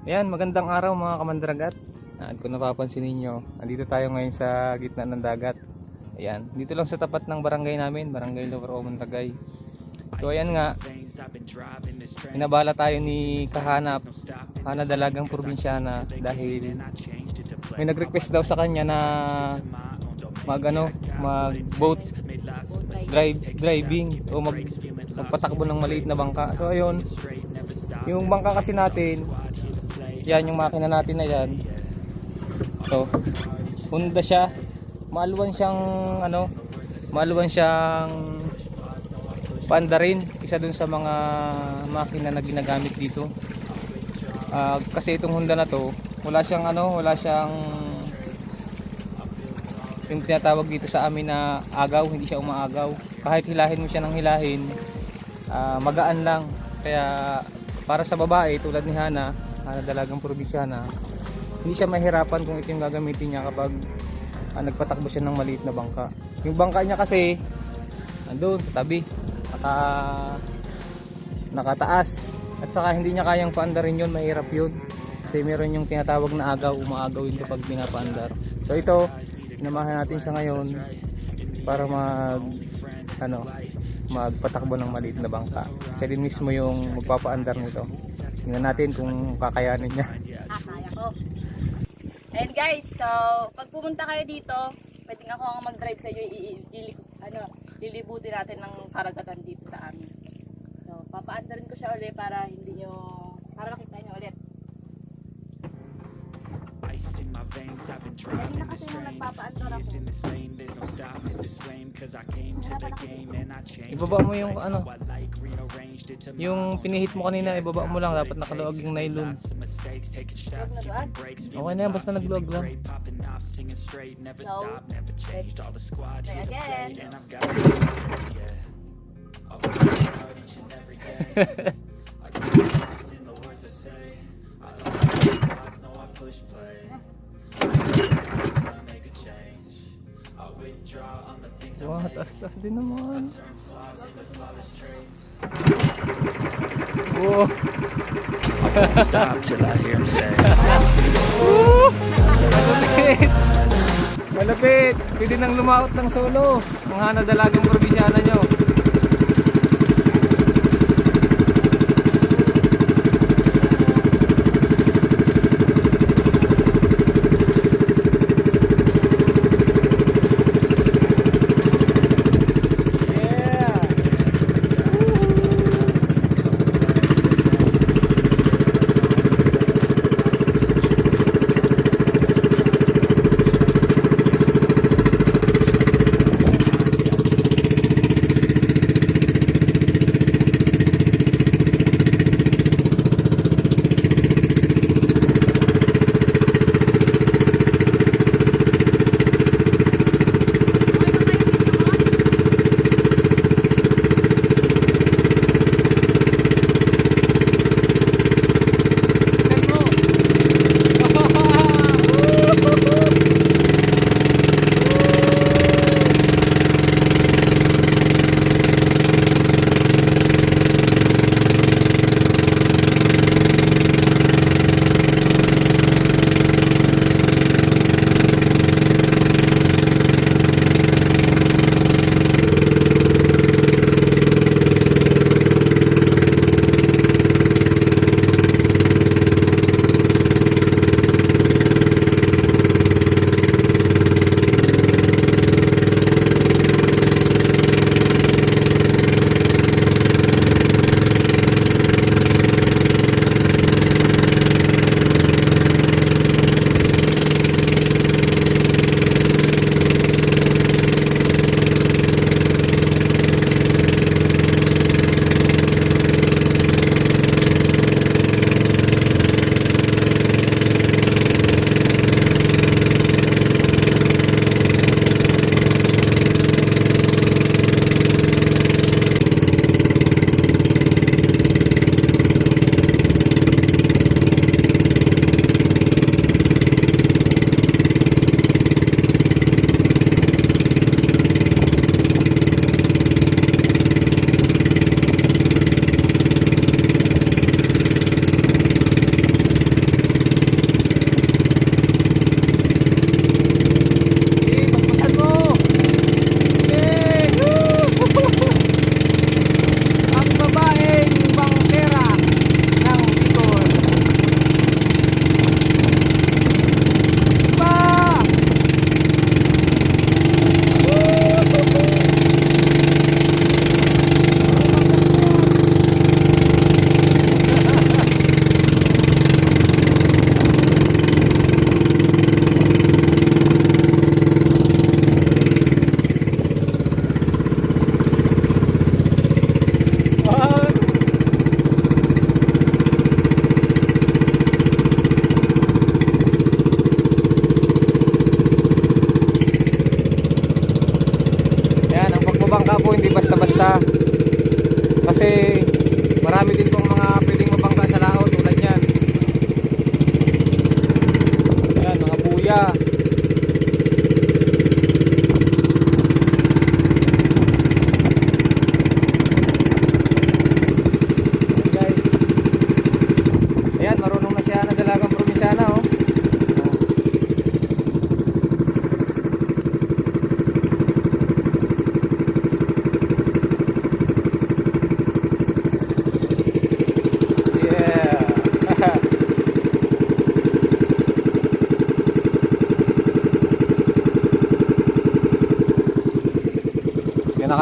Ayan, magandang araw mga kamandragat. At kung napapansin ninyo, andito tayo ngayon sa gitna ng dagat. Ayan, dito lang sa tapat ng barangay namin, Barangay Lower Oman, Tagay. So ayan nga, inabala tayo ni Kahanap, Hana Dalagang Probinsyana, dahil may nag-request daw sa kanya na mag boat driving o magpatakbo ng maliit na bangka. So ayun, yung bangka kasi natin, yan yung makina natin na yan. So, Honda siya. Maluwan siyang paandarin. Isa dun sa mga makina na ginagamit dito. Kasi itong Honda na to, wala siyang yung tinatawag dito sa amin na agaw, hindi siya umaagaw. Kahit hilahin mo siya ng hilahin, magaan lang. Kaya para sa babae tulad ni Hana Dalagang Probinsyana, hindi siya mahirapan kung ito yung gagamitin niya kapag nagpatakbo siya ng maliit na bangka. Yung bangka niya kasi andun sa tabi, nakataas, at saka hindi niya kayang paandarin yun, mahirap yun kasi meron yung tinatawag na agaw, umaagaw yun kapag pinapaandar. So ito, sinamahan natin siya ngayon para magpatakbo ng maliit na bangka. Siya din mismo yung magpapaandar nito. Tingnan natin kung kakayanin niya. Kaya ko. Ayan guys, so pag pumunta kayo dito, pwedeng ako ang mag-drive sa inyo, lilibutin natin ng karagatan dito sa amin. So papaandarin ko siya ulit para makita niyo ulit. Kanina kasi nung nagpapaandar ako, Ibaba mo yung yung pinihit mo kanina, ibaba mo lang, dapat nakaluwag yung nylon. Okay na yan, basta nagluwag lang. so let's try again. Wow, taas-taas din naman. Wow. Stop till I hear him say. Malapit! Malapit! Pwede nang lumaot ng solo ang Hana Dalagang Probinsyana nyo.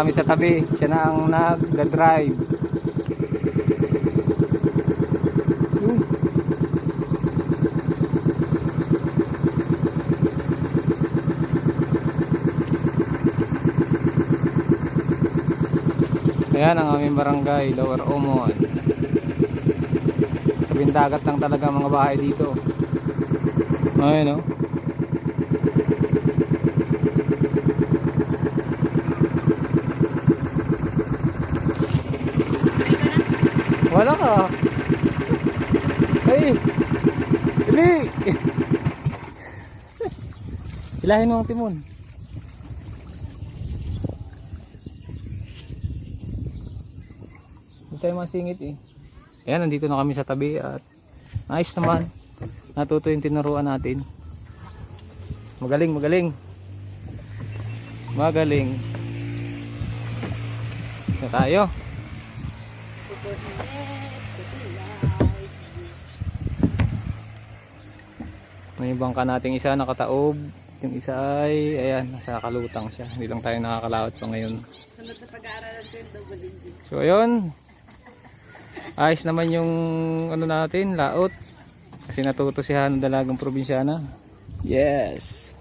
kami sa tabi. Siya na ang nag-drive. Ayan ang aming barangay, Lower Omon. Tabing dagat lang talaga ang mga bahay dito. Ayun, no? Wala ka. Ay! Ili! Ilahin mo ang timon. Hindi tayo masingit eh. Ayan, nandito na kami sa tabi at nice naman. Natuto yung tinuruan natin. Magaling, magaling. Magaling. Na tayo. May bangka nating isa nakataob. Yung isa ay, ayan, nasa kalutang siya. Hindi lang tayo nakakalawat pa ngayon. Sunod na pag-aaralan ko yung double engine. So ayun. Ayos naman yung ano natin, laot. Kasi natuto si Hano Dalagang Probinsyana. Yes.